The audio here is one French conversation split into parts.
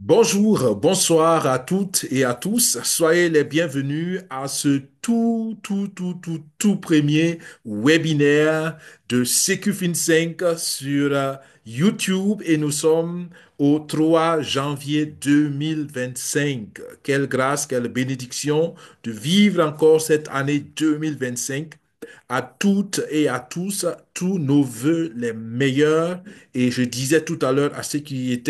Bonjour, bonsoir à toutes et à tous. Soyez les bienvenus à ce tout premier webinaire de SecuFin5 sur YouTube et nous sommes au 3 janvier 2025. Quelle grâce, quelle bénédiction de vivre encore cette année 2025 à toutes et à tous, tous nos voeux les meilleurs. Et je disais tout à l'heure à ceux qui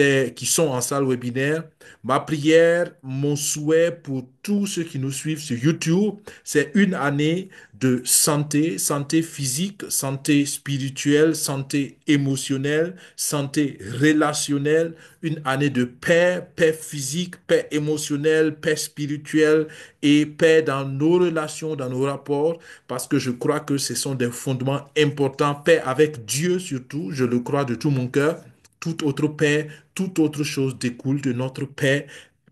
sont en salle webinaire, ma prière, mon souhait pour tous ceux qui nous suivent sur YouTube, c'est une année de santé, santé physique, santé spirituelle, santé émotionnelle, santé relationnelle, une année de paix, paix physique, paix émotionnelle, paix spirituelle et paix dans nos relations, dans nos rapports, parce que je crois que ce sont des fondements importants. Paix avec Dieu surtout, je le crois de tout mon cœur. Toute autre paix, toute autre chose découle de notre paix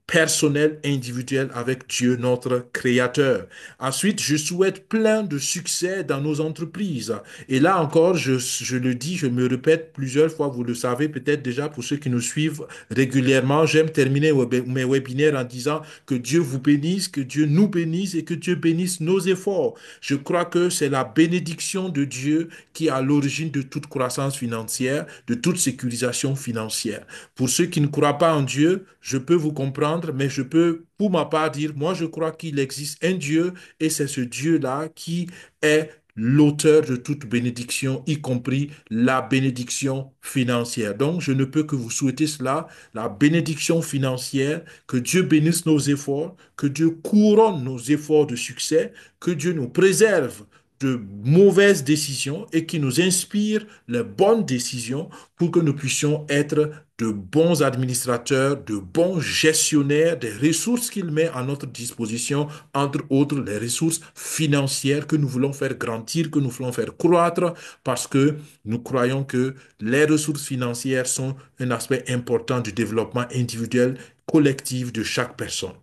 personnelle, individuelle avec Dieu, notre Créateur. Ensuite, je souhaite plein de succès dans nos entreprises. Et là encore, je le dis, je me répète plusieurs fois, vous le savez peut-être déjà pour ceux qui nous suivent régulièrement, j'aime terminer mes webinaires en disant que Dieu vous bénisse, que Dieu nous bénisse et que Dieu bénisse nos efforts. Je crois que c'est la bénédiction de Dieu qui est à l'origine de toute croissance financière, de toute sécurisation financière. Pour ceux qui ne croient pas en Dieu, je peux vous comprendre, mais je peux, pour ma part, dire, moi, je crois qu'il existe un Dieu et c'est ce Dieu-là qui est l'auteur de toute bénédiction, y compris la bénédiction financière. Donc, je ne peux que vous souhaiter cela, la bénédiction financière, que Dieu bénisse nos efforts, que Dieu couronne nos efforts de succès, que Dieu nous préserve de mauvaises décisions et qui nous inspire les bonnes décisions pour que nous puissions être de bons administrateurs, de bons gestionnaires des ressources qu'il met à notre disposition, entre autres les ressources financières que nous voulons faire grandir, que nous voulons faire croître, parce que nous croyons que les ressources financières sont un aspect important du développement individuel, collectif de chaque personne.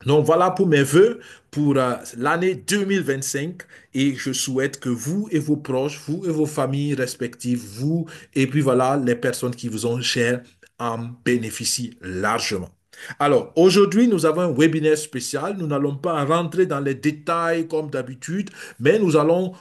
Donc voilà pour mes vœux pour l'année 2025 et je souhaite que vous et vos proches, vous et vos familles respectives, vous et puis voilà les personnes qui vous ont chères en bénéficient largement. Alors aujourd'hui nous avons un webinaire spécial. Nous n'allons pas rentrer dans les détails comme d'habitude, mais nous allons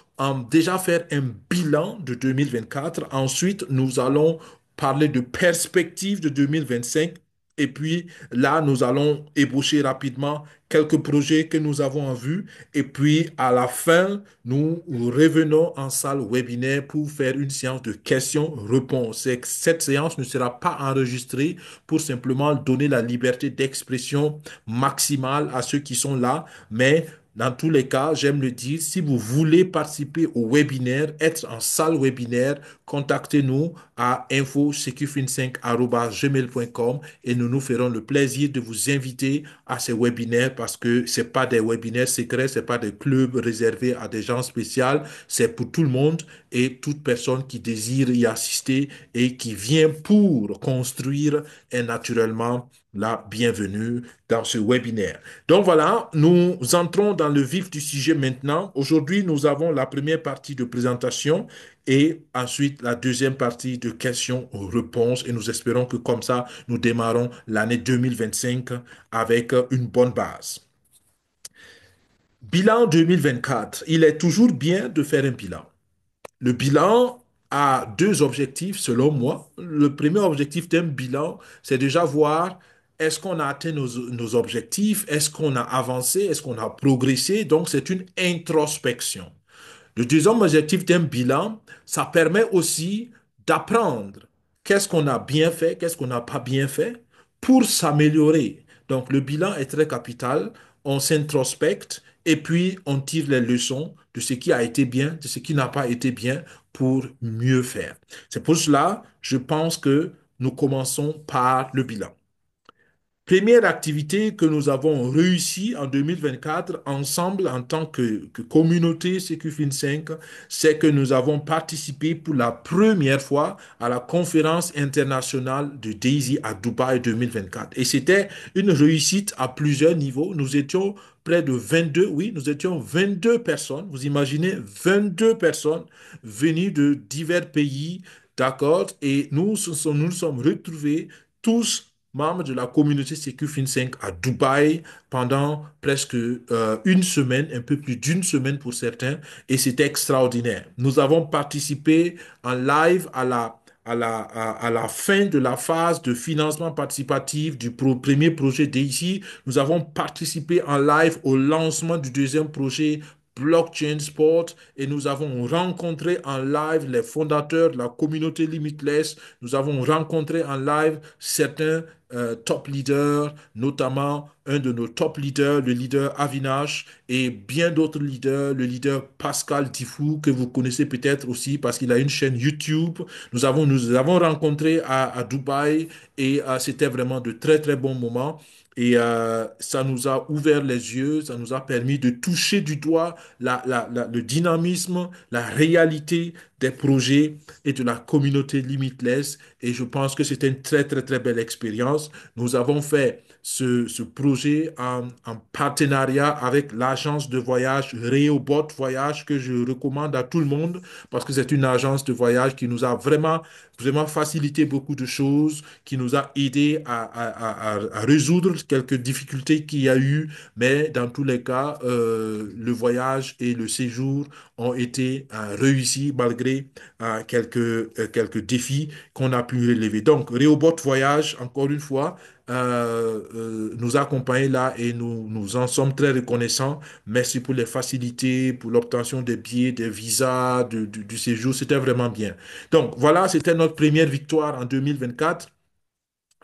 déjà faire un bilan de 2024. Ensuite nous allons parler de perspectives de 2025. Et puis là, nous allons ébaucher rapidement quelques projets que nous avons en vue. Et puis à la fin, nous revenons en salle webinaire pour faire une séance de questions-réponses. Cette séance ne sera pas enregistrée pour simplement donner la liberté d'expression maximale à ceux qui sont là, mais dans tous les cas, j'aime le dire, si vous voulez participer au webinaire, être en salle webinaire, contactez-nous à info-secufin5@gmail.com et nous nous ferons le plaisir de vous inviter à ces webinaires parce que c'est pas des webinaires secrets, c'est pas des clubs réservés à des gens spéciaux, c'est pour tout le monde et toute personne qui désire y assister et qui vient pour construire est naturellement la bienvenue dans ce webinaire. Donc voilà, nous entrons dans le vif du sujet maintenant. Aujourd'hui, nous avons la première partie de présentation et ensuite la deuxième partie de questions-réponses et nous espérons que comme ça, nous démarrons l'année 2025 avec une bonne base. Bilan 2024. Il est toujours bien de faire un bilan. Le bilan a deux objectifs selon moi. Le premier objectif d'un bilan, c'est déjà voir est-ce qu'on a atteint nos objectifs, est-ce qu'on a avancé, est-ce qu'on a progressé. Donc, c'est une introspection. Le deuxième objectif d'un bilan, ça permet aussi d'apprendre qu'est-ce qu'on a bien fait, qu'est-ce qu'on n'a pas bien fait pour s'améliorer. Donc le bilan est très capital, on s'introspecte et puis on tire les leçons de ce qui a été bien, de ce qui n'a pas été bien pour mieux faire. C'est pour cela, je pense que nous commençons par le bilan. Première activité que nous avons réussi en 2024 ensemble en tant que communauté CQFIN 5, c'est que nous avons participé pour la première fois à la conférence internationale de Daisy à Dubaï 2024. Et c'était une réussite à plusieurs niveaux. Nous étions près de 22, oui, nous étions 22 personnes. Vous imaginez 22 personnes venues de divers pays, d'accord? Et nous nous sommes retrouvés tous membre de la communauté SecuFin5 à Dubaï pendant presque une semaine, un peu plus d'une semaine pour certains, et c'était extraordinaire. Nous avons participé en live à la fin de la phase de financement participatif du premier projet DICI. Nous avons participé en live au lancement du deuxième projet Blockchain Sport et nous avons rencontré en live les fondateurs de la communauté Limitless. Nous avons rencontré en live certains top leaders, notamment un de nos top leaders, le leader Avinash, et bien d'autres leaders, le leader Pascal Tifou, que vous connaissez peut-être aussi parce qu'il a une chaîne YouTube. Nous avons rencontré à Dubaï et c'était vraiment de très, très bons moments. Et ça nous a ouvert les yeux, ça nous a permis de toucher du doigt le dynamisme, la réalité des projets et de la communauté Limitless. Et je pense que c'était une très, très, très belle expérience. Nous avons fait ce projet en partenariat avec l'agence de voyage Reobot Voyage que je recommande à tout le monde parce que c'est une agence de voyage qui nous a vraiment, vraiment facilité beaucoup de choses, qui nous a aidé à résoudre quelques difficultés qu'il y a eu, mais dans tous les cas, le voyage et le séjour ont été réussis malgré quelques défis qu'on a pu relever. Donc, Rehoboth Voyage, encore une fois, nous accompagne là et nous en sommes très reconnaissants. Merci pour les facilités, pour l'obtention des billets, des visas, du séjour. C'était vraiment bien. Donc, voilà, c'était notre première victoire en 2024,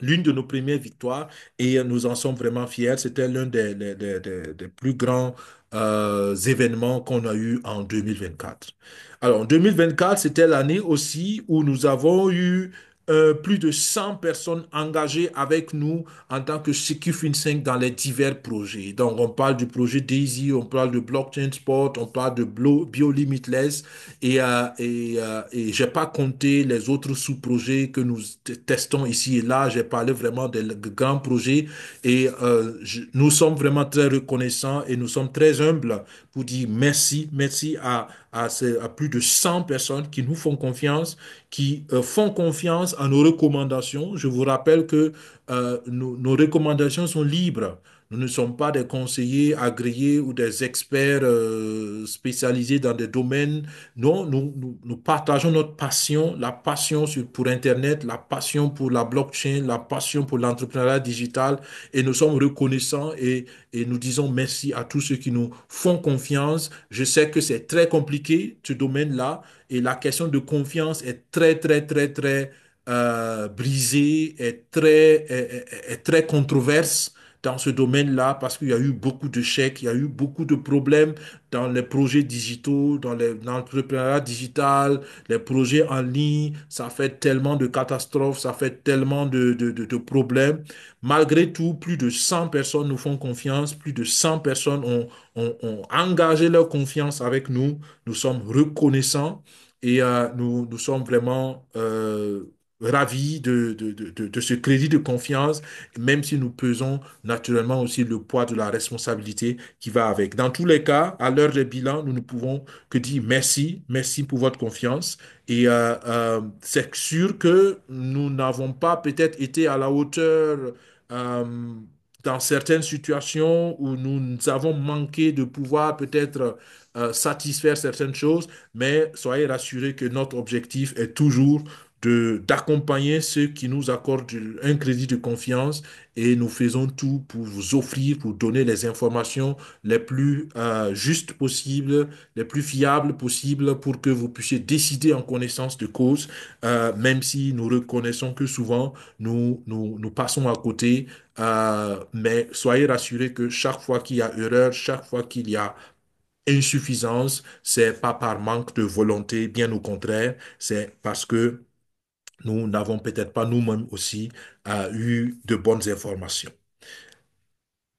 l'une de nos premières victoires et nous en sommes vraiment fiers. C'était l'un des plus grands événements qu'on a eu en 2024. Alors, en 2024, c'était l'année aussi où nous avons eu plus de 100 personnes engagées avec nous en tant que SecuFin5 dans les divers projets. Donc, on parle du projet Daisy, on parle de Blockchain Sport, on parle de BioLimitless et j'ai pas compté les autres sous-projets que nous testons ici et là. J'ai parlé vraiment des grands projets et nous sommes vraiment très reconnaissants et nous sommes très humbles pour dire merci, merci à plus de 100 personnes qui nous font confiance, qui font confiance à nos recommandations. Je vous rappelle que nos recommandations sont libres. Nous ne sommes pas des conseillers agréés ou des experts spécialisés dans des domaines. Non, nous partageons notre passion, la passion pour Internet, la passion pour la blockchain, la passion pour l'entrepreneuriat digital et nous sommes reconnaissants et nous disons merci à tous ceux qui nous font confiance. Je sais que c'est très compliqué, ce domaine-là, et la question de confiance est très, très, très, très brisée, est très controverse dans ce domaine-là parce qu'il y a eu beaucoup de chèques, il y a eu beaucoup de problèmes dans les projets digitaux, dans l'entrepreneuriat digital, les projets en ligne. Ça fait tellement de catastrophes, ça fait tellement de problèmes. Malgré tout, plus de 100 personnes nous font confiance, plus de 100 personnes ont engagé leur confiance avec nous. Nous sommes reconnaissants et nous sommes vraiment ravis de ce crédit de confiance, même si nous pesons naturellement aussi le poids de la responsabilité qui va avec. Dans tous les cas, à l'heure des bilans, nous ne pouvons que dire merci, merci pour votre confiance. Et c'est sûr que nous n'avons pas peut-être été à la hauteur euh, dans certaines situations où nous avons manqué de pouvoir peut-être satisfaire certaines choses, mais soyez rassurés que notre objectif est toujours d'accompagner ceux qui nous accordent un crédit de confiance et nous faisons tout pour vous offrir, pour donner les informations les plus justes possibles, les plus fiables possibles pour que vous puissiez décider en connaissance de cause, même si nous reconnaissons que souvent nous passons à côté. Mais soyez rassurés que chaque fois qu'il y a erreur, chaque fois qu'il y a insuffisance, c'est pas par manque de volonté, bien au contraire, c'est parce que nous n'avons peut-être pas nous-mêmes aussi eu de bonnes informations.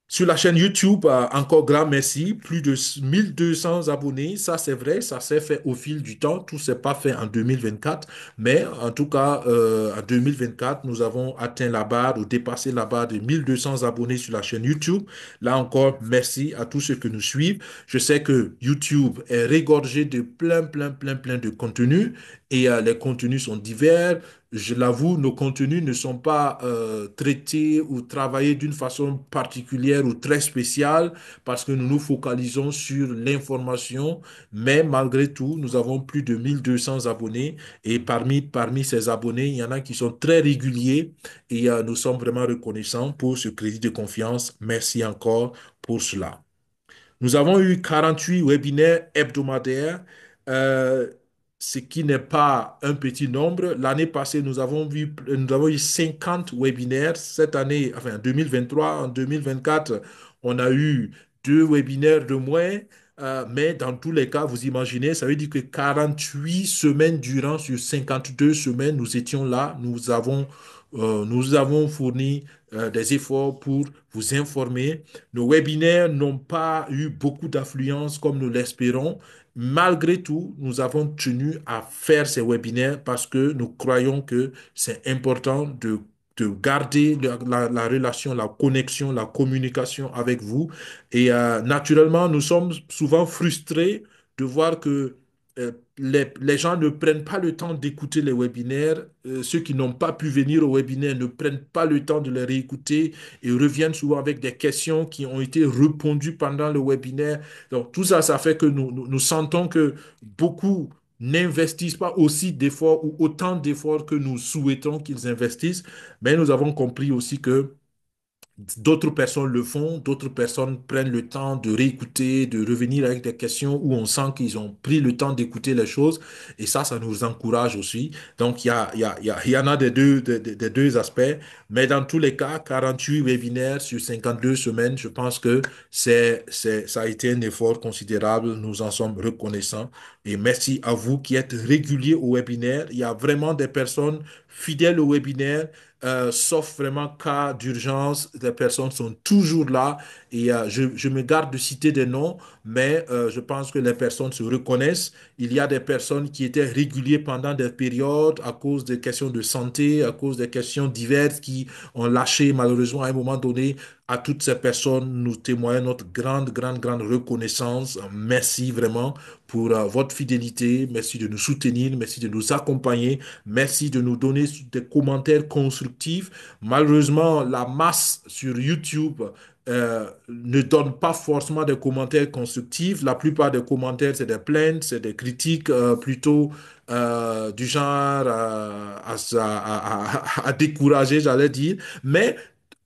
Sur la chaîne YouTube, encore grand merci, plus de 1200 abonnés, ça c'est vrai, ça s'est fait au fil du temps, tout s'est pas fait en 2024, mais en tout cas, en 2024, nous avons atteint la barre ou dépassé la barre de 1200 abonnés sur la chaîne YouTube. Là encore, merci à tous ceux que nous suivent. Je sais que YouTube est régorgé de plein, plein, plein, plein de contenu et les contenus sont divers. Je l'avoue, nos contenus ne sont pas traités ou travaillés d'une façon particulière ou très spéciale parce que nous nous focalisons sur l'information, mais malgré tout, nous avons plus de 1200 abonnés et parmi ces abonnés, il y en a qui sont très réguliers et nous sommes vraiment reconnaissants pour ce crédit de confiance. Merci encore pour cela. Nous avons eu 48 webinaires hebdomadaires, euh, ce qui n'est pas un petit nombre. L'année passée, nous avons eu 50 webinaires. Cette année, enfin 2023, en 2024, on a eu deux webinaires de moins. Mais dans tous les cas, vous imaginez, ça veut dire que 48 semaines durant sur 52 semaines, nous étions là, nous avons fourni des efforts pour vous informer. Nos webinaires n'ont pas eu beaucoup d'affluence comme nous l'espérons. Malgré tout, nous avons tenu à faire ces webinaires parce que nous croyons que c'est important de garder la relation, la connexion, la communication avec vous. Et naturellement, nous sommes souvent frustrés de voir que les gens ne prennent pas le temps d'écouter les webinaires. Ceux qui n'ont pas pu venir au webinaire ne prennent pas le temps de les réécouter et reviennent souvent avec des questions qui ont été répondues pendant le webinaire. Donc, tout ça, ça fait que nous sentons que beaucoup n'investissent pas aussi d'efforts ou autant d'efforts que nous souhaitons qu'ils investissent. Mais nous avons compris aussi que d'autres personnes le font, d'autres personnes prennent le temps de réécouter, de revenir avec des questions où on sent qu'ils ont pris le temps d'écouter les choses. Et ça nous encourage aussi. Donc, il y en a des deux aspects. Mais dans tous les cas, 48 webinaires sur 52 semaines, je pense que ça a été un effort considérable. Nous en sommes reconnaissants. Et merci à vous qui êtes réguliers au webinaire. Il y a vraiment des personnes fidèles au webinaire, sauf vraiment cas d'urgence, les personnes sont toujours là et je me garde de citer des noms, mais je pense que les personnes se reconnaissent. Il y a des personnes qui étaient réguliers pendant des périodes à cause des questions de santé, à cause des questions diverses qui ont lâché malheureusement à un moment donné. À toutes ces personnes, nous témoignons notre grande reconnaissance. Merci vraiment pour votre fidélité. Merci de nous soutenir. Merci de nous accompagner. Merci de nous donner des commentaires constructifs. Malheureusement, la masse sur YouTube ne donne pas forcément des commentaires constructifs. La plupart des commentaires, c'est des plaintes, c'est des critiques plutôt du genre à décourager, j'allais dire. Mais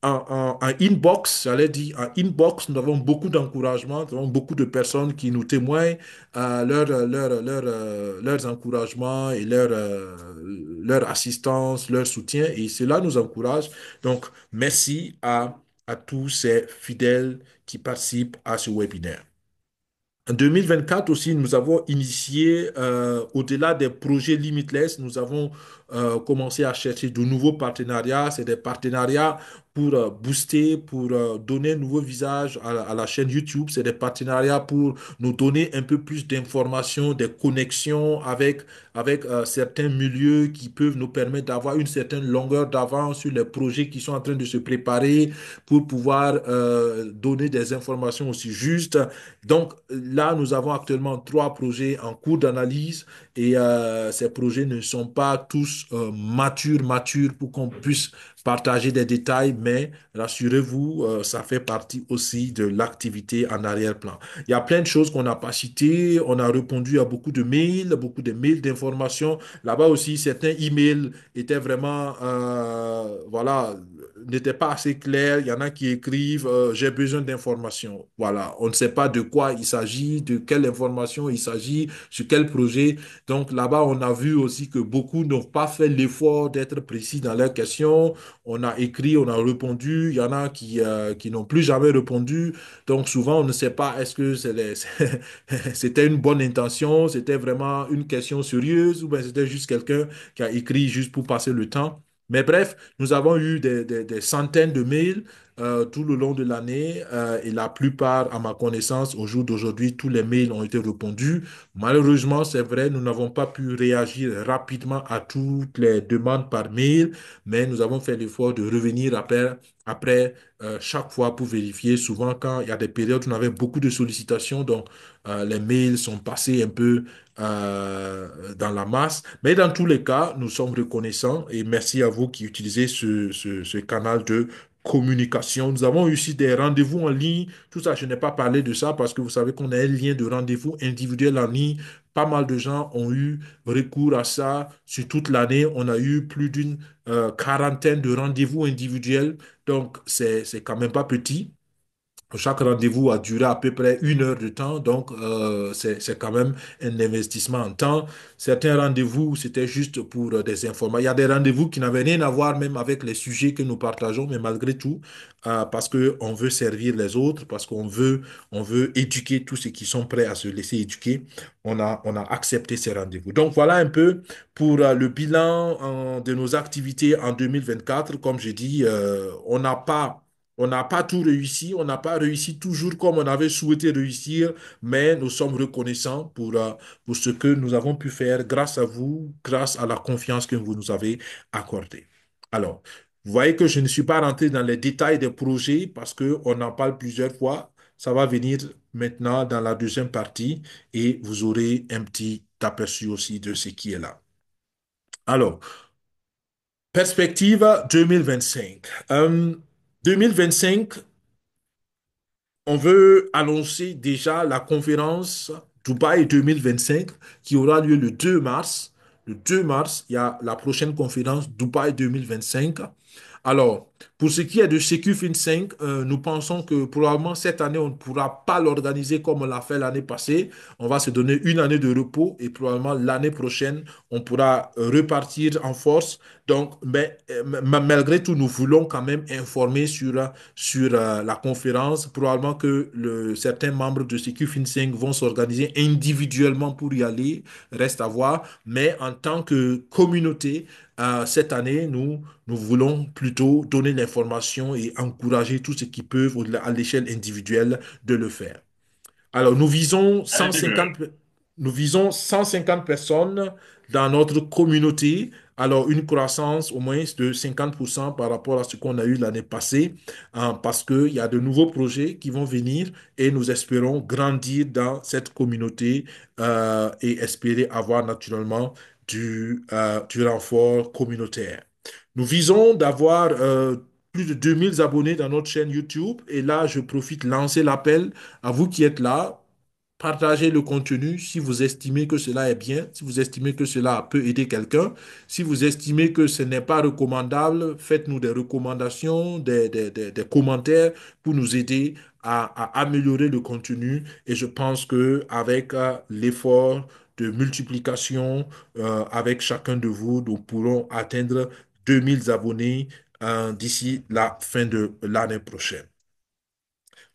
en inbox, j'allais dire, en inbox, nous avons beaucoup d'encouragement, nous avons beaucoup de personnes qui nous témoignent leurs encouragements et leur assistance, leur soutien, et cela nous encourage. Donc, merci à tous ces fidèles qui participent à ce webinaire. En 2024 aussi, nous avons initié, au-delà des projets Limitless, nous avons commencé à chercher de nouveaux partenariats. C'est des partenariats pour booster, pour donner un nouveau visage à la chaîne YouTube. C'est des partenariats pour nous donner un peu plus d'informations, des connexions avec certains milieux qui peuvent nous permettre d'avoir une certaine longueur d'avance sur les projets qui sont en train de se préparer pour pouvoir donner des informations aussi justes. Donc là, nous avons actuellement trois projets en cours d'analyse et ces projets ne sont pas tous matures pour qu'on puisse partager des détails, mais rassurez-vous, ça fait partie aussi de l'activité en arrière-plan. Il y a plein de choses qu'on n'a pas citées. On a répondu à beaucoup de mails d'information. Là-bas aussi, certains emails étaient vraiment, voilà, n'étaient pas assez clairs. Il y en a qui écrivent, j'ai besoin d'informations. Voilà, on ne sait pas de quoi il s'agit, de quelle information il s'agit, sur quel projet. Donc là-bas, on a vu aussi que beaucoup n'ont pas fait l'effort d'être précis dans leurs questions. On a écrit, on a répondu. Il y en a qui n'ont plus jamais répondu. Donc souvent, on ne sait pas est-ce que c'était une bonne intention, c'était vraiment une question sérieuse ou bien c'était juste quelqu'un qui a écrit juste pour passer le temps. Mais bref, nous avons eu des centaines de mails tout le long de l'année et la plupart, à ma connaissance, au jour d'aujourd'hui, tous les mails ont été répondus. Malheureusement, c'est vrai, nous n'avons pas pu réagir rapidement à toutes les demandes par mail, mais nous avons fait l'effort de revenir après chaque fois pour vérifier. Souvent, quand il y a des périodes où on avait beaucoup de sollicitations, donc les mails sont passés un peu dans la masse. Mais dans tous les cas, nous sommes reconnaissants et merci à vous qui utilisez ce canal de communication. Nous avons eu aussi des rendez-vous en ligne. Tout ça, je n'ai pas parlé de ça parce que vous savez qu'on a un lien de rendez-vous individuel en ligne. Pas mal de gens ont eu recours à ça. Sur toute l'année, on a eu plus d'une quarantaine de rendez-vous individuels. Donc, c'est quand même pas petit. Chaque rendez-vous a duré à peu près 1 heure de temps, donc c'est quand même un investissement en temps. Certains rendez-vous, c'était juste pour des informations. Il y a des rendez-vous qui n'avaient rien à voir même avec les sujets que nous partageons, mais malgré tout, parce que on veut servir les autres, parce on veut éduquer tous ceux qui sont prêts à se laisser éduquer, on a accepté ces rendez-vous. Donc voilà un peu pour le bilan de nos activités en 2024. Comme je dis, on n'a pas tout réussi, on n'a pas réussi toujours comme on avait souhaité réussir, mais nous sommes reconnaissants pour ce que nous avons pu faire grâce à vous, grâce à la confiance que vous nous avez accordée. Alors, vous voyez que je ne suis pas rentré dans les détails des projets parce qu'on en parle plusieurs fois. Ça va venir maintenant dans la deuxième partie et vous aurez un petit aperçu aussi de ce qui est là. Alors, perspective 2025. 2025, on veut annoncer déjà la conférence Dubaï 2025 qui aura lieu le 2 mars. Le 2 mars, il y a la prochaine conférence Dubaï 2025. Alors, pour ce qui est de SecuFin 5, nous pensons que probablement cette année, on ne pourra pas l'organiser comme on l'a fait l'année passée. On va se donner une année de repos et probablement l'année prochaine, on pourra repartir en force. Donc, mais malgré tout, nous voulons quand même informer sur la conférence. Probablement que certains membres de SecuFin 5 vont s'organiser individuellement pour y aller, reste à voir. Mais en tant que communauté, cette année, nous voulons plutôt donner l'information et encourager tous ceux qui peuvent, à l'échelle individuelle, de le faire. Alors, nous visons 150 personnes dans notre communauté. Alors, une croissance au moins de 50% par rapport à ce qu'on a eu l'année passée, parce qu'il y a de nouveaux projets qui vont venir et nous espérons grandir dans cette communauté et espérer avoir naturellement du renfort communautaire. Nous visons d'avoir plus de 2000 abonnés dans notre chaîne YouTube et là, je profite de lancer l'appel à vous qui êtes là, partagez le contenu si vous estimez que cela est bien, si vous estimez que cela peut aider quelqu'un. Si vous estimez que ce n'est pas recommandable, faites-nous des recommandations, des commentaires pour nous aider à améliorer le contenu. Et je pense que avec l'effort de multiplication avec chacun de vous, nous pourrons atteindre 2000 abonnés d'ici la fin de l'année prochaine.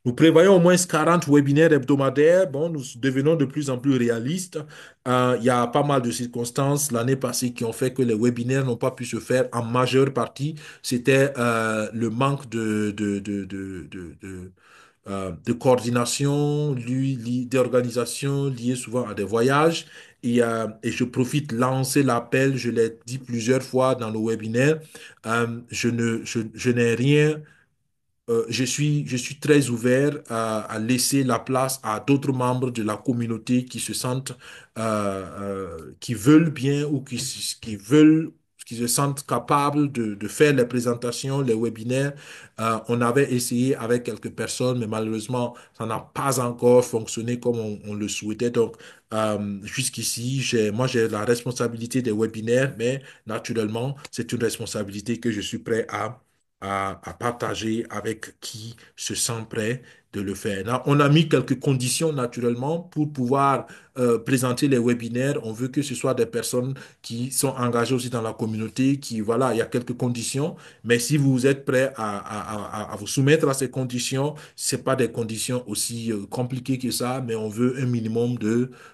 Nous prévoyons au moins 40 webinaires hebdomadaires. Bon, nous devenons de plus en plus réalistes. Il y a pas mal de circonstances l'année passée qui ont fait que les webinaires n'ont pas pu se faire en majeure partie. C'était le manque de coordination, d'organisation liée souvent à des voyages. Et je profite de lancer l'appel, je l'ai dit plusieurs fois dans nos webinaires. Je n'ai rien je suis très ouvert à laisser la place à d'autres membres de la communauté qui se sentent, qui veulent bien ou qui se sentent capables de faire les présentations, les webinaires. On avait essayé avec quelques personnes, mais malheureusement, ça n'a pas encore fonctionné comme on le souhaitait. Donc, jusqu'ici, moi, j'ai la responsabilité des webinaires, mais naturellement, c'est une responsabilité que je suis prêt à partager avec qui se sent prêt de le faire. Là, on a mis quelques conditions naturellement pour pouvoir présenter les webinaires. On veut que ce soit des personnes qui sont engagées aussi dans la communauté, qui, voilà, il y a quelques conditions. Mais si vous êtes prêt à vous soumettre à ces conditions, c'est pas des conditions aussi compliquées que ça, mais on veut un minimum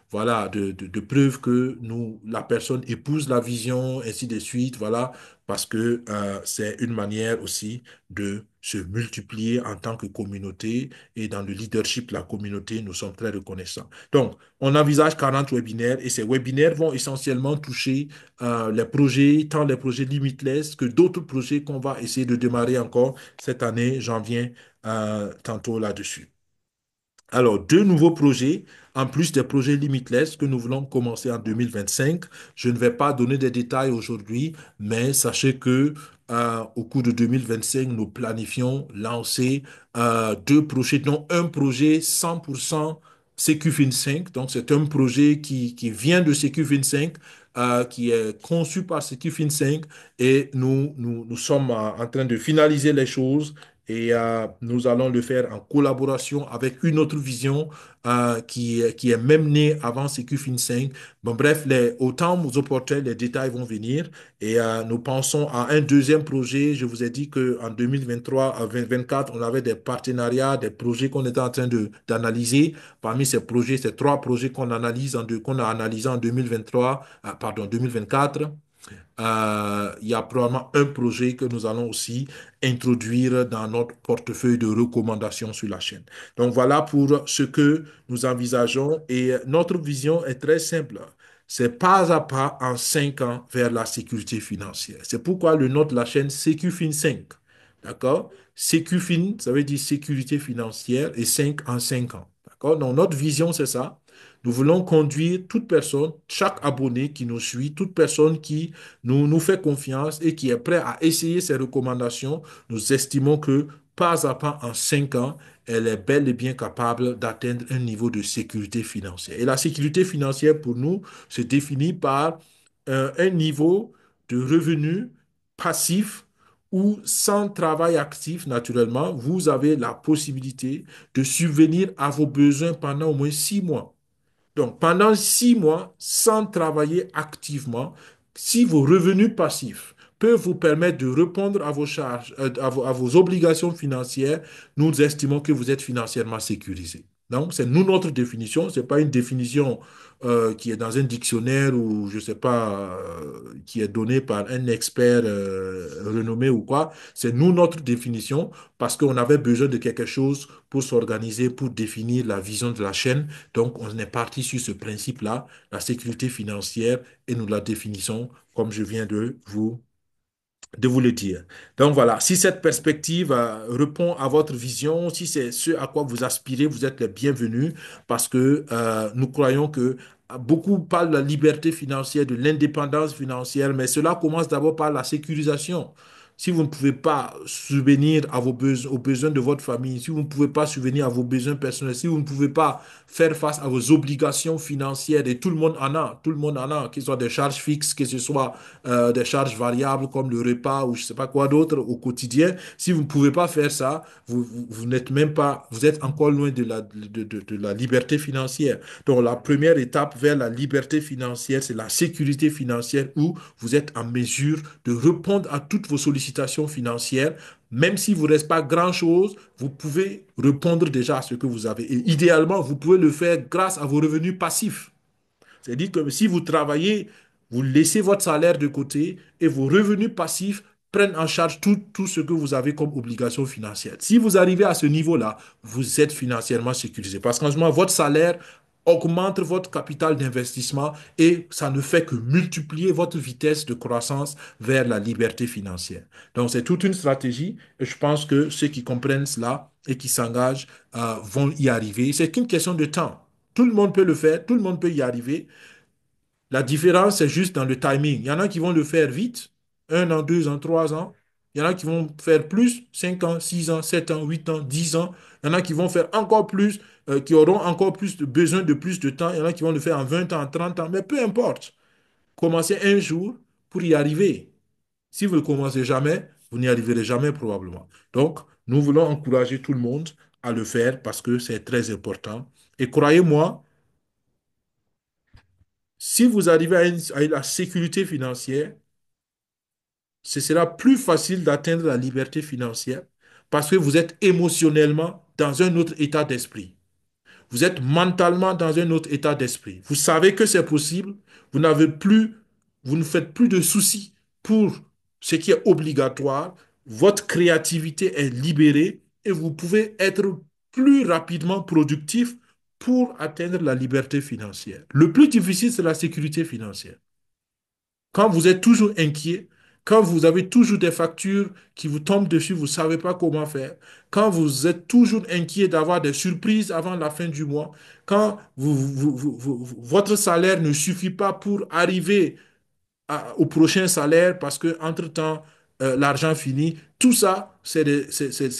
voilà, de preuves que la personne épouse la vision, ainsi de suite, voilà, parce que c'est une manière aussi de se multiplier en tant que communauté et dans le leadership de la communauté, nous sommes très reconnaissants. Donc, on envisage 40 webinaires et ces webinaires vont essentiellement toucher les projets, tant les projets Limitless que d'autres projets qu'on va essayer de démarrer encore cette année. J'en viens tantôt là-dessus. Alors, deux nouveaux projets, en plus des projets Limitless que nous voulons commencer en 2025. Je ne vais pas donner des détails aujourd'hui, mais sachez que au cours de 2025, nous planifions lancer deux projets, dont un projet 100% CQFin5. Donc, c'est un projet qui vient de CQFin5, qui est conçu par CQFin5 et nous sommes en train de finaliser les choses et nous allons le faire en collaboration avec une autre vision qui est même née avant CQ 5. Bon, bref, au temps opportun, les détails vont venir et nous pensons à un deuxième projet. Je vous ai dit qu'en 2023 à 2024, on avait des partenariats, des projets qu'on était en train d'analyser. Parmi ces projets, ces trois projets qu'on a analysés en 2023, pardon, 2024. Il y a probablement un projet que nous allons aussi introduire dans notre portefeuille de recommandations sur la chaîne. Donc voilà pour ce que nous envisageons et notre vision est très simple. C'est pas à pas en 5 ans vers la sécurité financière. C'est pourquoi le nom de la chaîne SecuFin 5. D'accord? SecuFin, ça veut dire sécurité financière et 5 en 5 ans. D'accord? Donc notre vision, c'est ça. Nous voulons conduire toute personne, chaque abonné qui nous suit, toute personne qui nous fait confiance et qui est prêt à essayer ces recommandations. Nous estimons que pas à pas, en 5 ans, elle est bel et bien capable d'atteindre un niveau de sécurité financière. Et la sécurité financière, pour nous, se définit par un niveau de revenu passif où, sans travail actif, naturellement, vous avez la possibilité de subvenir à vos besoins pendant au moins 6 mois. Donc, pendant 6 mois, sans travailler activement, si vos revenus passifs peuvent vous permettre de répondre à vos charges, à vos obligations financières, nous estimons que vous êtes financièrement sécurisé. Donc, c'est nous notre définition. Ce n'est pas une définition qui est dans un dictionnaire ou, je ne sais pas, qui est donnée par un expert renommé ou quoi. C'est nous notre définition parce qu'on avait besoin de quelque chose pour s'organiser, pour définir la vision de la chaîne. Donc, on est parti sur ce principe-là, la sécurité financière, et nous la définissons comme je viens de vous le dire. Donc voilà, si cette perspective répond à votre vision, si c'est ce à quoi vous aspirez, vous êtes les bienvenus parce que nous croyons que beaucoup parlent de la liberté financière, de l'indépendance financière, mais cela commence d'abord par la sécurisation. Si vous ne pouvez pas subvenir à aux besoins de votre famille, si vous ne pouvez pas subvenir à vos besoins personnels, si vous ne pouvez pas faire face à vos obligations financières, et tout le monde en a, tout le monde en a, que ce soit des charges fixes, que ce soit des charges variables comme le repas ou je ne sais pas quoi d'autre au quotidien. Si vous ne pouvez pas faire ça, vous n'êtes même pas, vous êtes encore loin de la liberté financière. Donc la première étape vers la liberté financière, c'est la sécurité financière où vous êtes en mesure de répondre à toutes vos sollicitations financières. Même s'il ne vous reste pas grand-chose, vous pouvez répondre déjà à ce que vous avez. Et idéalement, vous pouvez le faire grâce à vos revenus passifs. C'est-à-dire que si vous travaillez, vous laissez votre salaire de côté et vos revenus passifs prennent en charge tout ce que vous avez comme obligation financière. Si vous arrivez à ce niveau-là, vous êtes financièrement sécurisé. Parce qu'en ce moment, votre salaire augmente votre capital d'investissement et ça ne fait que multiplier votre vitesse de croissance vers la liberté financière. Donc, c'est toute une stratégie et je pense que ceux qui comprennent cela et qui s'engagent vont y arriver. C'est qu'une question de temps. Tout le monde peut le faire, tout le monde peut y arriver. La différence, c'est juste dans le timing. Il y en a qui vont le faire vite, 1 an, 2 ans, 3 ans. Il y en a qui vont faire plus, 5 ans, 6 ans, 7 ans, 8 ans, 10 ans. Il y en a qui vont faire encore plus, qui auront encore plus de besoin de plus de temps. Il y en a qui vont le faire en 20 ans, en 30 ans. Mais peu importe. Commencez un jour pour y arriver. Si vous ne commencez jamais, vous n'y arriverez jamais probablement. Donc, nous voulons encourager tout le monde à le faire parce que c'est très important. Et croyez-moi, si vous arrivez à la sécurité financière, ce sera plus facile d'atteindre la liberté financière parce que vous êtes émotionnellement dans un autre état d'esprit. Vous êtes mentalement dans un autre état d'esprit. Vous savez que c'est possible. Vous n'avez plus, vous ne faites plus de soucis pour ce qui est obligatoire. votre créativité est libérée et vous pouvez être plus rapidement productif pour atteindre la liberté financière. Le plus difficile, c'est la sécurité financière. Quand vous êtes toujours inquiet, quand vous avez toujours des factures qui vous tombent dessus, vous ne savez pas comment faire, quand vous êtes toujours inquiet d'avoir des surprises avant la fin du mois, quand votre salaire ne suffit pas pour arriver au prochain salaire parce que entre-temps, l'argent finit. Tout ça, c'est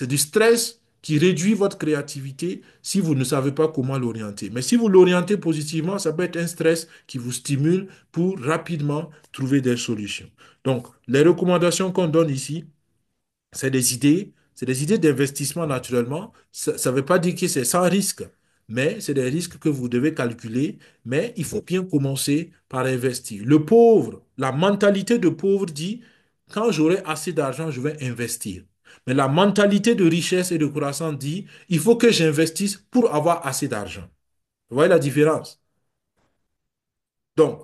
du stress qui réduit votre créativité si vous ne savez pas comment l'orienter. Mais si vous l'orientez positivement, ça peut être un stress qui vous stimule pour rapidement trouver des solutions. Donc, les recommandations qu'on donne ici, c'est des idées d'investissement naturellement. Ça ne veut pas dire que c'est sans risque, mais c'est des risques que vous devez calculer. Mais il faut bien commencer par investir. Le pauvre, la mentalité de pauvre dit, quand j'aurai assez d'argent, je vais investir. Mais la mentalité de richesse et de croissance dit, il faut que j'investisse pour avoir assez d'argent. Vous voyez la différence? Donc,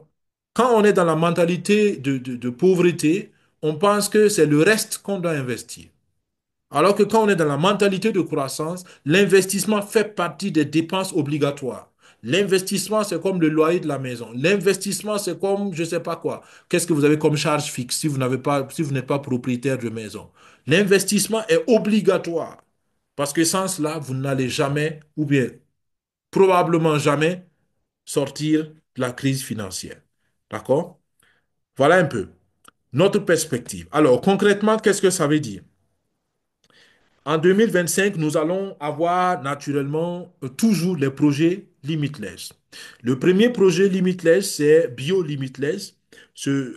quand on est dans la mentalité de pauvreté, on pense que c'est le reste qu'on doit investir. Alors que quand on est dans la mentalité de croissance, l'investissement fait partie des dépenses obligatoires. L'investissement, c'est comme le loyer de la maison. L'investissement, c'est comme je ne sais pas quoi. Qu'est-ce que vous avez comme charge fixe si vous n'avez pas, si vous n'êtes pas propriétaire de maison? L'investissement est obligatoire. Parce que sans cela, vous n'allez jamais, ou bien probablement jamais, sortir de la crise financière. D'accord? Voilà un peu notre perspective. Alors, concrètement, qu'est-ce que ça veut dire? En 2025, nous allons avoir naturellement toujours les projets Limitless. Le premier projet Limitless, c'est Bio Limitless.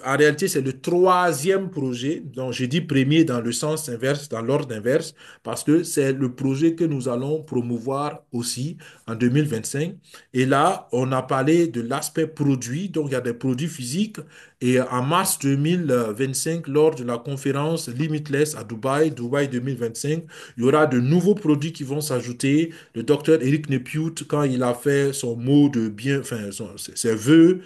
En réalité, c'est le troisième projet. Donc, j'ai dit premier dans le sens inverse, dans l'ordre inverse, parce que c'est le projet que nous allons promouvoir aussi en 2025. Et là, on a parlé de l'aspect produit. Donc, il y a des produits physiques. Et en mars 2025, lors de la conférence Limitless à Dubaï, Dubaï 2025, il y aura de nouveaux produits qui vont s'ajouter. Le docteur Eric Nepute, quand il a fait son mot de bien, enfin, ses vœux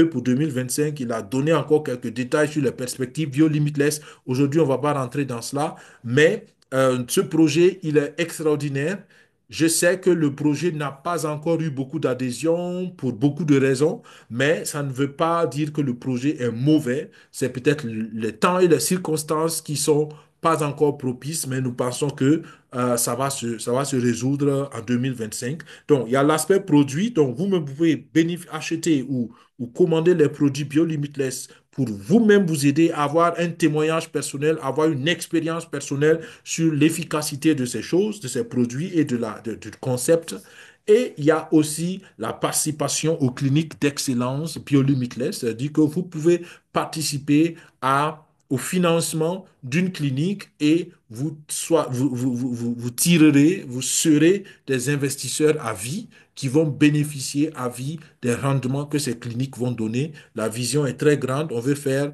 pour 2025, il a donné encore quelques détails sur les perspectives Bio Limitless. Aujourd'hui, on ne va pas rentrer dans cela, mais ce projet, il est extraordinaire. Je sais que le projet n'a pas encore eu beaucoup d'adhésion pour beaucoup de raisons, mais ça ne veut pas dire que le projet est mauvais. C'est peut-être le temps et les circonstances qui sont pas encore propices, mais nous pensons que ça va se résoudre en 2025. Donc, il y a l'aspect produit. Donc, vous-même, vous pouvez acheter ou commander les produits Bio Limitless pour vous-même vous aider à avoir un témoignage personnel, avoir une expérience personnelle sur l'efficacité de ces choses, de ces produits et du concept. Et il y a aussi la participation aux cliniques d'excellence Bio Limitless, c'est-à-dire que vous pouvez participer au financement d'une clinique et vous tirerez, vous serez des investisseurs à vie qui vont bénéficier à vie des rendements que ces cliniques vont donner. La vision est très grande. On veut faire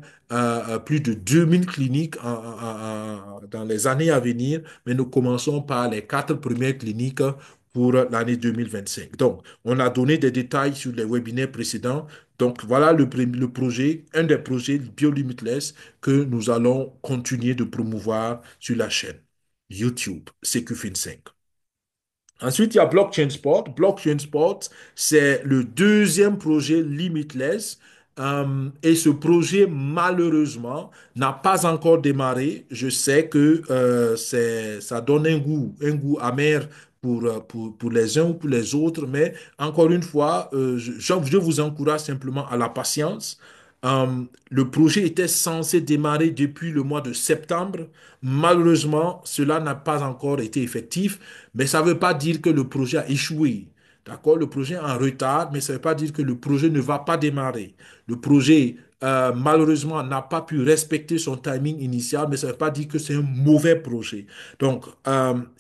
plus de 2000 cliniques dans les années à venir, mais nous commençons par les 4 premières cliniques pour l'année 2025. Donc, on a donné des détails sur les webinaires précédents. Donc, voilà le projet, un des projets BioLimitless que nous allons continuer de promouvoir sur la chaîne YouTube CQFin5. Ensuite, il y a Blockchain Sport. Blockchain Sport, c'est le deuxième projet Limitless. Et ce projet, malheureusement, n'a pas encore démarré. Je sais que ça donne un goût amer pour les uns ou pour les autres, mais encore une fois, je vous encourage simplement à la patience. Le projet était censé démarrer depuis le mois de septembre. Malheureusement, cela n'a pas encore été effectif, mais ça ne veut pas dire que le projet a échoué. D'accord? Le projet est en retard, mais ça ne veut pas dire que le projet ne va pas démarrer. Le projet, malheureusement, n'a pas pu respecter son timing initial, mais ça ne veut pas dire que c'est un mauvais projet. Donc,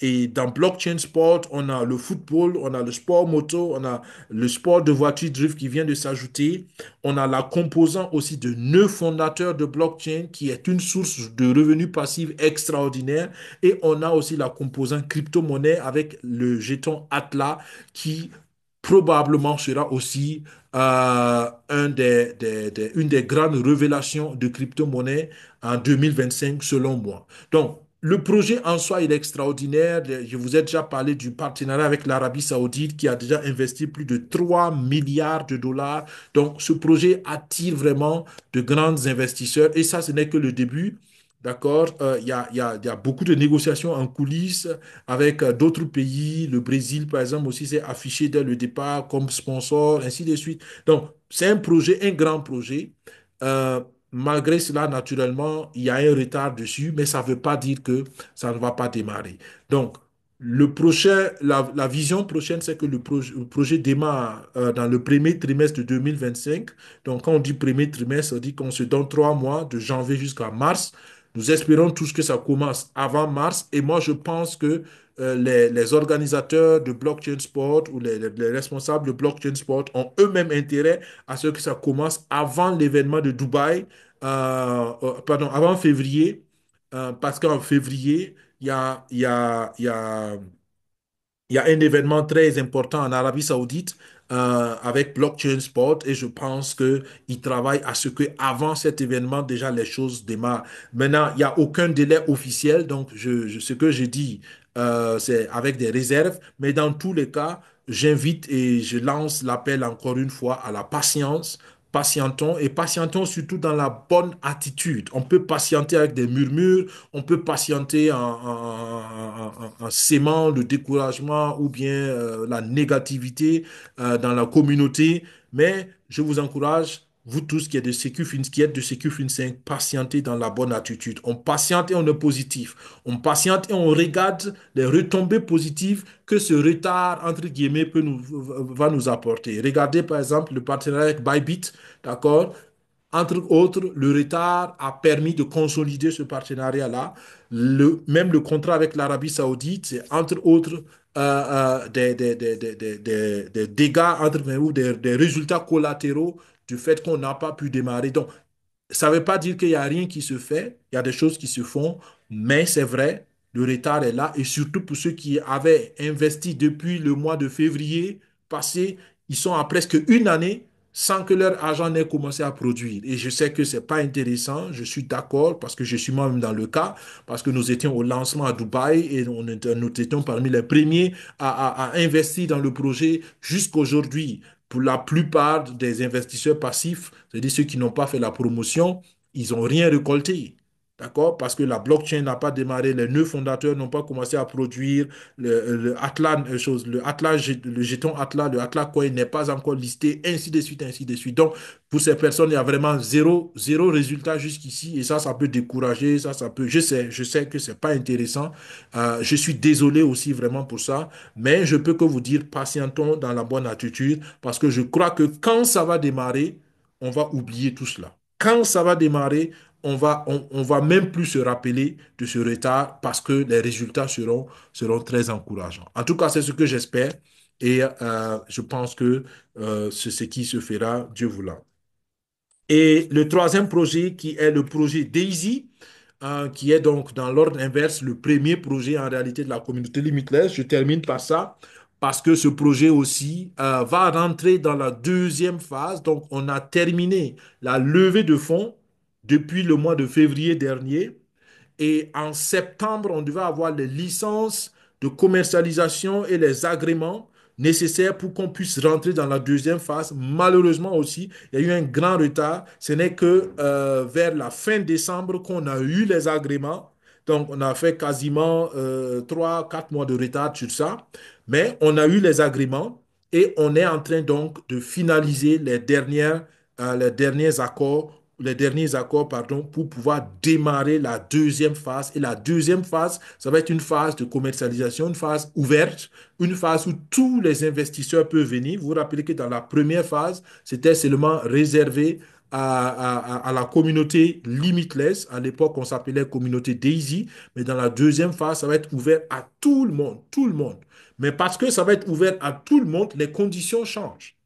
et dans Blockchain Sport, on a le football, on a le sport moto, on a le sport de voiture drift qui vient de s'ajouter. On a la composante aussi de 9 fondateurs de blockchain qui est une source de revenus passifs extraordinaire. Et on a aussi la composante crypto-monnaie avec le jeton Atlas qui probablement sera aussi une des grandes révélations de crypto-monnaie en 2025, selon moi. Donc, le projet en soi, il est extraordinaire. Je vous ai déjà parlé du partenariat avec l'Arabie Saoudite qui a déjà investi plus de 3 milliards de dollars. Donc, ce projet attire vraiment de grands investisseurs et ça, ce n'est que le début. D'accord? Il y a beaucoup de négociations en coulisses avec d'autres pays. Le Brésil, par exemple, aussi s'est affiché dès le départ comme sponsor, ainsi de suite. Donc, c'est un projet, un grand projet. Euh, Malgré cela, naturellement, il y a un retard dessus, mais ça ne veut pas dire que ça ne va pas démarrer. Donc, la vision prochaine, c'est que le projet démarre dans le premier trimestre de 2025. Donc, quand on dit premier trimestre, on dit qu'on se donne 3 mois, de janvier jusqu'à mars. Nous espérons tous que ça commence avant mars. Et moi, je pense que les organisateurs de blockchain sport ou les responsables de blockchain sport ont eux-mêmes intérêt à ce que ça commence avant l'événement de Dubaï, pardon, avant février, parce qu'en février, il y a un événement très important en Arabie Saoudite avec Blockchain Sport et je pense qu'ils travaillent à ce que avant cet événement, déjà les choses démarrent. Maintenant, il n'y a aucun délai officiel, donc ce que je dis, c'est avec des réserves, mais dans tous les cas, j'invite et je lance l'appel encore une fois à la patience. Patientons et patientons surtout dans la bonne attitude. On peut patienter avec des murmures, on peut patienter en sémant le découragement ou bien la négativité dans la communauté. Mais je vous encourage, vous tous qui êtes de SecuFin5, patientez dans la bonne attitude. On patiente et on est positif. On patiente et on regarde les retombées positives que ce retard, entre guillemets, va nous apporter. Regardez par exemple le partenariat avec Bybit, d'accord? Entre autres, le retard a permis de consolider ce partenariat-là. Même le contrat avec l'Arabie Saoudite, c'est entre autres des dégâts, ou des résultats collatéraux du fait qu'on n'a pas pu démarrer. Donc, ça ne veut pas dire qu'il n'y a rien qui se fait, il y a des choses qui se font, mais c'est vrai, le retard est là. Et surtout pour ceux qui avaient investi depuis le mois de février passé, ils sont à presque une année sans que leur argent n'ait commencé à produire. Et je sais que ce n'est pas intéressant, je suis d'accord, parce que je suis moi-même dans le cas, parce que nous étions au lancement à Dubaï et nous étions parmi les premiers à investir dans le projet jusqu'aujourd'hui. Pour la plupart des investisseurs passifs, c'est-à-dire ceux qui n'ont pas fait la promotion, ils n'ont rien récolté. D'accord? Parce que la blockchain n'a pas démarré, les nœuds fondateurs n'ont pas commencé à produire, le jeton Atlas, le Atlas Coin n'est pas encore listé, ainsi de suite, ainsi de suite. Donc, pour ces personnes, il y a vraiment zéro résultat jusqu'ici, et ça peut décourager, je sais que c'est pas intéressant. Je suis désolé aussi vraiment pour ça, mais je peux que vous dire, patientons dans la bonne attitude, parce que je crois que quand ça va démarrer, on va oublier tout cela. Quand ça va démarrer, on va même plus se rappeler de ce retard parce que les résultats seront très encourageants. En tout cas, c'est ce que j'espère et je pense que c'est ce qui se fera, Dieu voulant. Et le troisième projet qui est le projet Daisy, qui est donc dans l'ordre inverse le premier projet en réalité de la communauté Limitless. Je termine par ça parce que ce projet aussi va rentrer dans la deuxième phase. Donc, on a terminé la levée de fonds depuis le mois de février dernier. Et en septembre, on devait avoir les licences de commercialisation et les agréments nécessaires pour qu'on puisse rentrer dans la deuxième phase. Malheureusement aussi, il y a eu un grand retard. Ce n'est que vers la fin décembre qu'on a eu les agréments. Donc, on a fait quasiment 3, 4 mois de retard sur ça. Mais on a eu les agréments et on est en train donc de finaliser les derniers accords, pardon, pour pouvoir démarrer la deuxième phase. Et la deuxième phase, ça va être une phase de commercialisation, une phase ouverte, une phase où tous les investisseurs peuvent venir. Vous vous rappelez que dans la première phase, c'était seulement réservé à la communauté Limitless. À l'époque, on s'appelait communauté Daisy. Mais dans la deuxième phase, ça va être ouvert à tout le monde, tout le monde. Mais parce que ça va être ouvert à tout le monde, les conditions changent.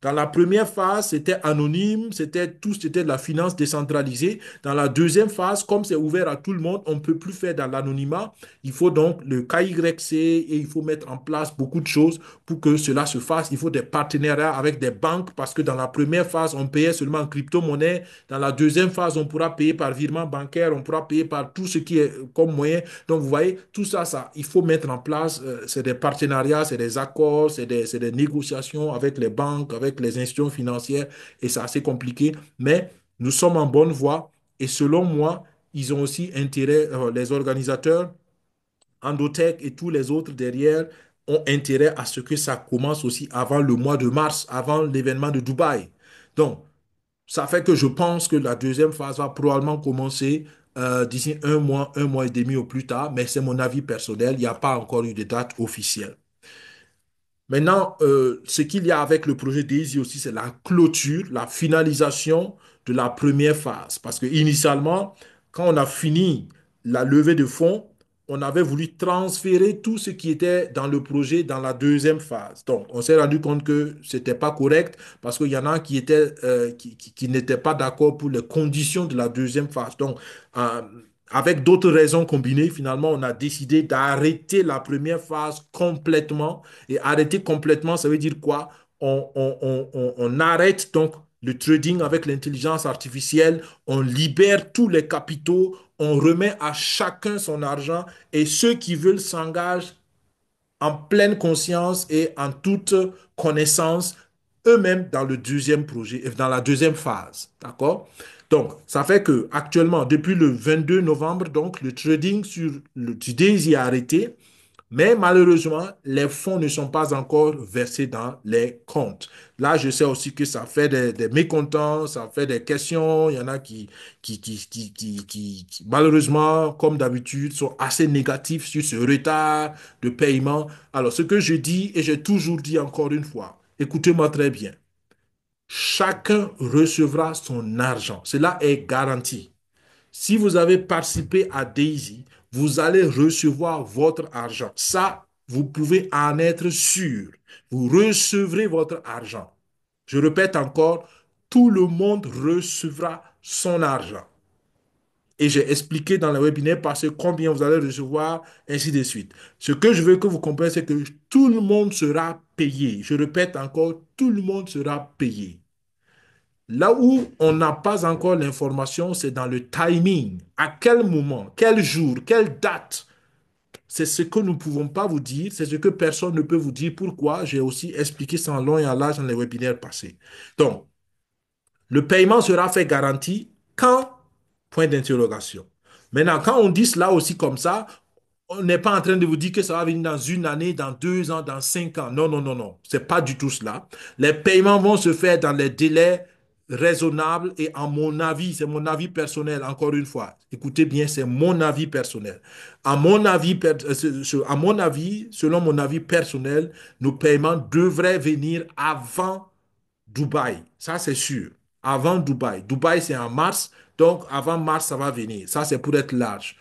Dans la première phase, c'était anonyme, c'était de la finance décentralisée. Dans la deuxième phase, comme c'est ouvert à tout le monde, on ne peut plus faire dans l'anonymat. Il faut donc le KYC et il faut mettre en place beaucoup de choses pour que cela se fasse. Il faut des partenariats avec des banques parce que dans la première phase, on payait seulement en crypto-monnaie. Dans la deuxième phase, on pourra payer par virement bancaire, on pourra payer par tout ce qui est comme moyen. Donc, vous voyez, tout ça, il faut mettre en place. C'est des partenariats, c'est des accords, c'est des négociations avec les banques, avec les institutions financières et c'est assez compliqué. Mais nous sommes en bonne voie et selon moi, ils ont aussi intérêt, les organisateurs, Endotech et tous les autres derrière, ont intérêt à ce que ça commence aussi avant le mois de mars, avant l'événement de Dubaï. Donc, ça fait que je pense que la deuxième phase va probablement commencer d'ici un mois et demi au plus tard, mais c'est mon avis personnel. Il n'y a pas encore eu de date officielle. Maintenant, ce qu'il y a avec le projet DAISY aussi, c'est la clôture, la finalisation de la première phase. Parce que initialement, quand on a fini la levée de fonds, on avait voulu transférer tout ce qui était dans le projet dans la deuxième phase. Donc, on s'est rendu compte que ce n'était pas correct parce qu'il y en a qui n'étaient pas d'accord pour les conditions de la deuxième phase. Donc, euh, avec d'autres raisons combinées, finalement, on a décidé d'arrêter la première phase complètement et arrêter complètement, ça veut dire quoi? On arrête donc le trading avec l'intelligence artificielle, on libère tous les capitaux, on remet à chacun son argent et ceux qui veulent s'engagent en pleine conscience et en toute connaissance eux-mêmes dans le deuxième projet, dans la deuxième phase. D'accord? Donc, ça fait que actuellement, depuis le 22 novembre, donc, le trading sur le Daisy est arrêté. Mais malheureusement, les fonds ne sont pas encore versés dans les comptes. Là, je sais aussi que ça fait des mécontents, ça fait des questions. Il y en a malheureusement, comme d'habitude, sont assez négatifs sur ce retard de paiement. Alors, ce que je dis, et j'ai toujours dit encore une fois, écoutez-moi très bien, chacun recevra son argent. Cela est garanti. Si vous avez participé à Daisy, vous allez recevoir votre argent. Ça, vous pouvez en être sûr. Vous recevrez votre argent. Je répète encore, tout le monde recevra son argent. Et j'ai expliqué dans le webinaire parce que combien vous allez recevoir, ainsi de suite. Ce que je veux que vous compreniez, c'est que tout le monde sera payé. Je répète encore, tout le monde sera payé. Là où on n'a pas encore l'information, c'est dans le timing. À quel moment, quel jour, quelle date. C'est ce que nous ne pouvons pas vous dire, c'est ce que personne ne peut vous dire. Pourquoi? J'ai aussi expliqué ça en long et en large dans les webinaires passés. Donc, le paiement sera fait garanti quand? Point d'interrogation. Maintenant, quand on dit cela aussi comme ça, on n'est pas en train de vous dire que ça va venir dans une année, dans 2 ans, dans 5 ans. Non, non, non, non. C'est pas du tout cela. Les paiements vont se faire dans les délais raisonnables et à mon avis, c'est mon avis personnel, encore une fois. Écoutez bien, c'est mon avis personnel. À mon avis, selon mon avis personnel, nos paiements devraient venir avant Dubaï. Ça, c'est sûr. Avant Dubaï. Dubaï, c'est en mars. Donc, avant mars, ça va venir. Ça, c'est pour être large.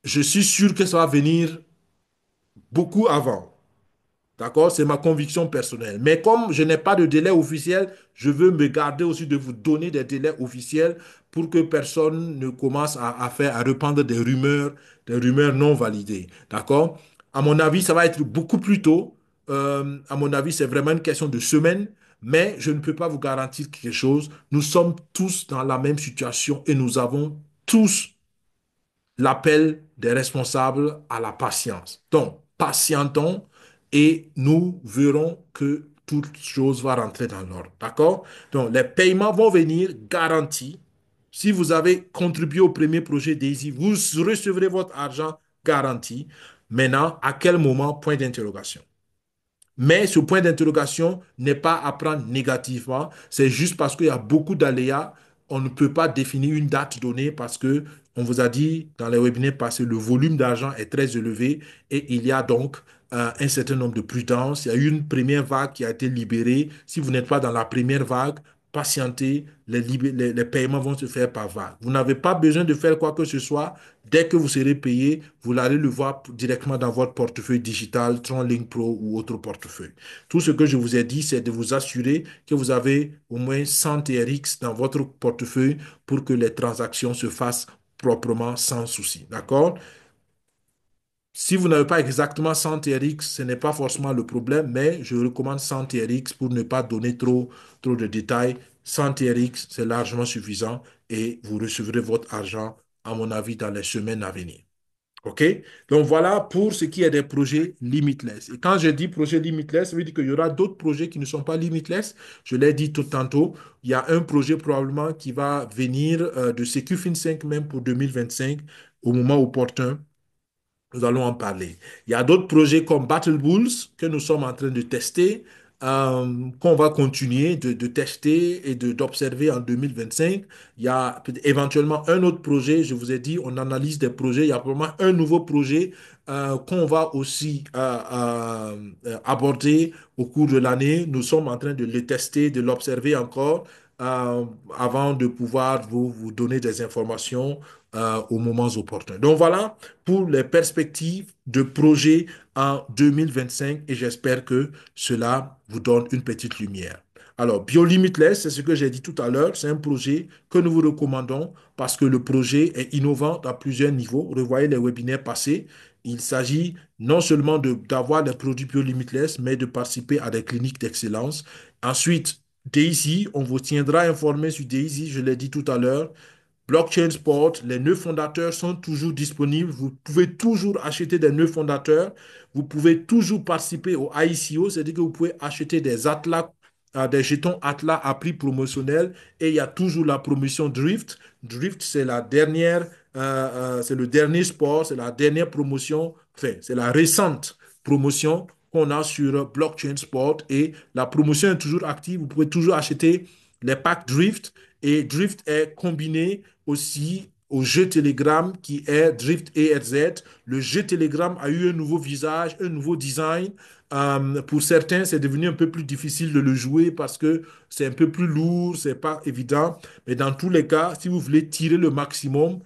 Je suis sûr que ça va venir beaucoup avant. D'accord? C'est ma conviction personnelle. Mais comme je n'ai pas de délai officiel, je veux me garder aussi de vous donner des délais officiels pour que personne ne commence à répandre des rumeurs non validées. D'accord? À mon avis, ça va être beaucoup plus tôt. À mon avis, c'est vraiment une question de semaine. Mais je ne peux pas vous garantir quelque chose. Nous sommes tous dans la même situation et nous avons tous l'appel des responsables à la patience. Donc, patientons et nous verrons que toute chose va rentrer dans l'ordre. D'accord? Donc, les paiements vont venir garantis. Si vous avez contribué au premier projet Daisy, vous recevrez votre argent garanti. Maintenant, à quel moment? Point d'interrogation. Mais ce point d'interrogation n'est pas à prendre négativement. C'est juste parce qu'il y a beaucoup d'aléas. On ne peut pas définir une date donnée parce que on vous a dit dans les webinaires passés, le volume d'argent est très élevé et il y a donc un certain nombre de prudences. Il y a eu une première vague qui a été libérée. Si vous n'êtes pas dans la première vague, patientez, les paiements vont se faire par vague. Vous n'avez pas besoin de faire quoi que ce soit. Dès que vous serez payé, vous allez le voir directement dans votre portefeuille digital, TronLink Pro ou autre portefeuille. Tout ce que je vous ai dit, c'est de vous assurer que vous avez au moins 100 TRX dans votre portefeuille pour que les transactions se fassent proprement sans souci. D'accord? Si vous n'avez pas exactement 100 TRX, ce n'est pas forcément le problème, mais je recommande 100 TRX pour ne pas donner trop de détails. 100 TRX, c'est largement suffisant et vous recevrez votre argent, à mon avis, dans les semaines à venir. OK? Donc voilà pour ce qui est des projets limitless. Et quand je dis projet limitless, ça veut dire qu'il y aura d'autres projets qui ne sont pas limitless. Je l'ai dit tout tantôt, il y a un projet probablement qui va venir de SecuFin5 même pour 2025 au moment opportun. Nous allons en parler. Il y a d'autres projets comme Battle Bulls que nous sommes en train de tester, qu'on va continuer de tester et d'observer en 2025. Il y a éventuellement un autre projet, je vous ai dit, on analyse des projets. Il y a probablement un nouveau projet qu'on va aussi aborder au cours de l'année. Nous sommes en train de le tester, de l'observer encore euh, avant de pouvoir vous donner des informations aux moments opportuns. Donc voilà pour les perspectives de projet en 2025 et j'espère que cela vous donne une petite lumière. Alors, BioLimitless, c'est ce que j'ai dit tout à l'heure, c'est un projet que nous vous recommandons parce que le projet est innovant à plusieurs niveaux. Revoyez les webinaires passés. Il s'agit non seulement d'avoir des produits BioLimitless, mais de participer à des cliniques d'excellence. Ensuite, Daisy, on vous tiendra informé sur Daisy, je l'ai dit tout à l'heure. Blockchain Sport, les nœuds fondateurs sont toujours disponibles. Vous pouvez toujours acheter des nœuds fondateurs. Vous pouvez toujours participer au ICO, c'est-à-dire que vous pouvez acheter des Atlas, des jetons Atlas à prix promotionnel. Et il y a toujours la promotion Drift. Drift, c'est la dernière, c'est le dernier sport, c'est la dernière promotion, enfin, c'est la récente promotion qu'on a sur Blockchain Sport. Et la promotion est toujours active. Vous pouvez toujours acheter les packs Drift. Et Drift est combiné aussi au jeu Telegram qui est Drift ERZ. Le jeu Telegram a eu un nouveau visage, un nouveau design. Pour certains, c'est devenu un peu plus difficile de le jouer parce que c'est un peu plus lourd, c'est pas évident. Mais dans tous les cas, si vous voulez tirer le maximum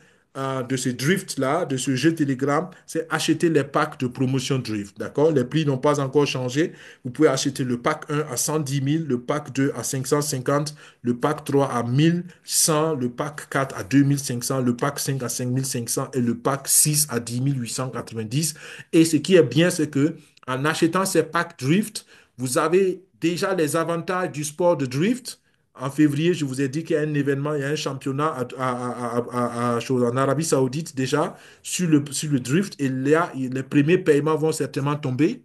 de ce drift-là, de ce jeu Telegram, c'est acheter les packs de promotion drift. D'accord? Les prix n'ont pas encore changé. Vous pouvez acheter le pack 1 à 110 000, le pack 2 à 550, le pack 3 à 1100, le pack 4 à 2500, le pack 5 à 5500 et le pack 6 à 10 890. Et ce qui est bien, c'est que en achetant ces packs drift, vous avez déjà les avantages du sport de drift. En février, je vous ai dit qu'il y a un événement, il y a un championnat en Arabie Saoudite déjà sur le drift. Et là, les premiers paiements vont certainement tomber.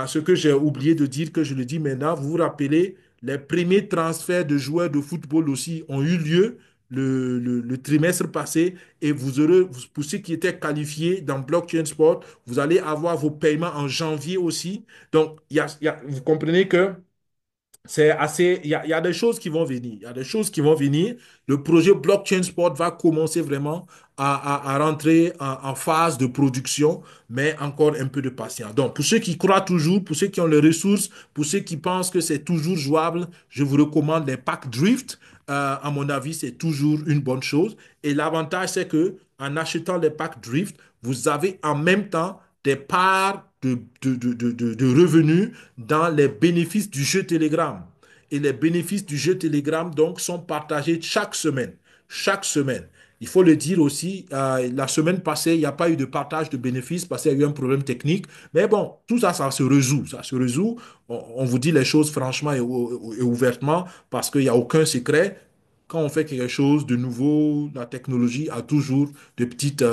Ce que j'ai oublié de dire, que je le dis maintenant, vous vous rappelez, les premiers transferts de joueurs de football aussi ont eu lieu le trimestre passé et pour ceux qui étaient qualifiés dans Blockchain Sport, vous allez avoir vos paiements en janvier aussi. Donc, vous comprenez que c'est assez, il y a des choses qui vont venir. Il y a des choses qui vont venir. Le projet Blockchain Sport va commencer vraiment à rentrer en phase de production, mais encore un peu de patience. Donc, pour ceux qui croient toujours, pour ceux qui ont les ressources, pour ceux qui pensent que c'est toujours jouable, je vous recommande les packs Drift. À mon avis, c'est toujours une bonne chose. Et l'avantage, c'est que en achetant les packs Drift, vous avez en même temps des parts de revenus dans les bénéfices du jeu Telegram. Et les bénéfices du jeu Telegram, donc, sont partagés chaque semaine. Chaque semaine. Il faut le dire aussi, la semaine passée, il n'y a pas eu de partage de bénéfices parce qu'il y a eu un problème technique. Mais bon, tout ça, ça se résout. Ça se résout. On vous dit les choses franchement et ouvertement parce qu'il n'y a aucun secret. Quand on fait quelque chose de nouveau, la technologie a toujours de petites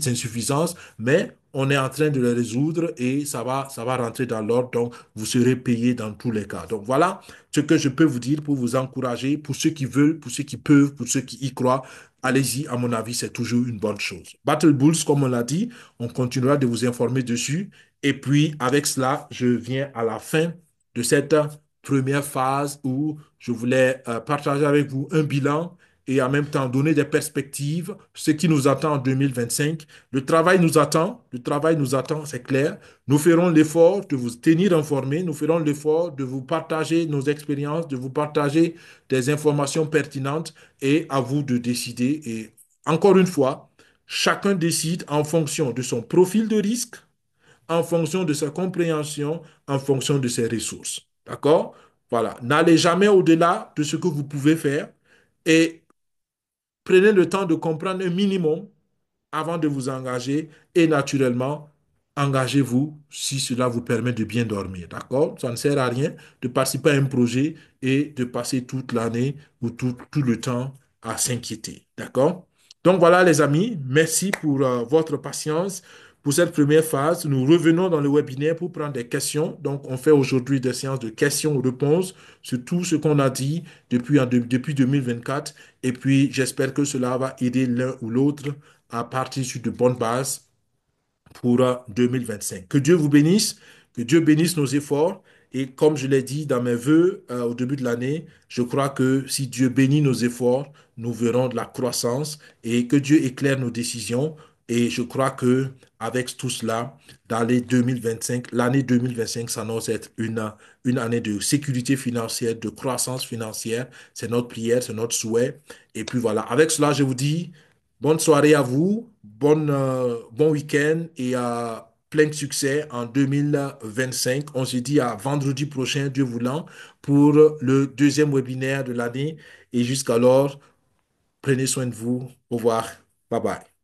insuffisances, mais on est en train de les résoudre et ça va rentrer dans l'ordre. Donc, vous serez payé dans tous les cas. Donc, voilà ce que je peux vous dire pour vous encourager, pour ceux qui veulent, pour ceux qui peuvent, pour ceux qui y croient. Allez-y, à mon avis, c'est toujours une bonne chose. Battle Bulls, comme on l'a dit, on continuera de vous informer dessus. Et puis, avec cela, je viens à la fin de cette première phase où je voulais partager avec vous un bilan et en même temps donner des perspectives, ce qui nous attend en 2025. Le travail nous attend, c'est clair. Nous ferons l'effort de vous tenir informés, nous ferons l'effort de vous partager nos expériences, de vous partager des informations pertinentes et à vous de décider. Et encore une fois, chacun décide en fonction de son profil de risque, en fonction de sa compréhension, en fonction de ses ressources. D'accord? Voilà. N'allez jamais au-delà de ce que vous pouvez faire et prenez le temps de comprendre un minimum avant de vous engager et naturellement, engagez-vous si cela vous permet de bien dormir. D'accord? Ça ne sert à rien de participer à un projet et de passer toute l'année ou tout le temps à s'inquiéter. D'accord? Donc voilà les amis, merci pour votre patience. Pour cette première phase, nous revenons dans le webinaire pour prendre des questions. Donc, on fait aujourd'hui des séances de questions-réponses sur tout ce qu'on a dit depuis 2024. Et puis, j'espère que cela va aider l'un ou l'autre à partir sur de bonnes bases pour 2025. Que Dieu vous bénisse, que Dieu bénisse nos efforts. Et comme je l'ai dit dans mes vœux au début de l'année, je crois que si Dieu bénit nos efforts, nous verrons de la croissance et que Dieu éclaire nos décisions. Et je crois que avec tout cela, dans l'année 2025 s'annonce être une année de sécurité financière, de croissance financière. C'est notre prière, c'est notre souhait. Et puis voilà, avec cela, je vous dis bonne soirée à vous, bon week-end et plein de succès en 2025. On se dit à vendredi prochain, Dieu voulant, pour le deuxième webinaire de l'année. Et jusqu'alors, prenez soin de vous. Au revoir. Bye bye.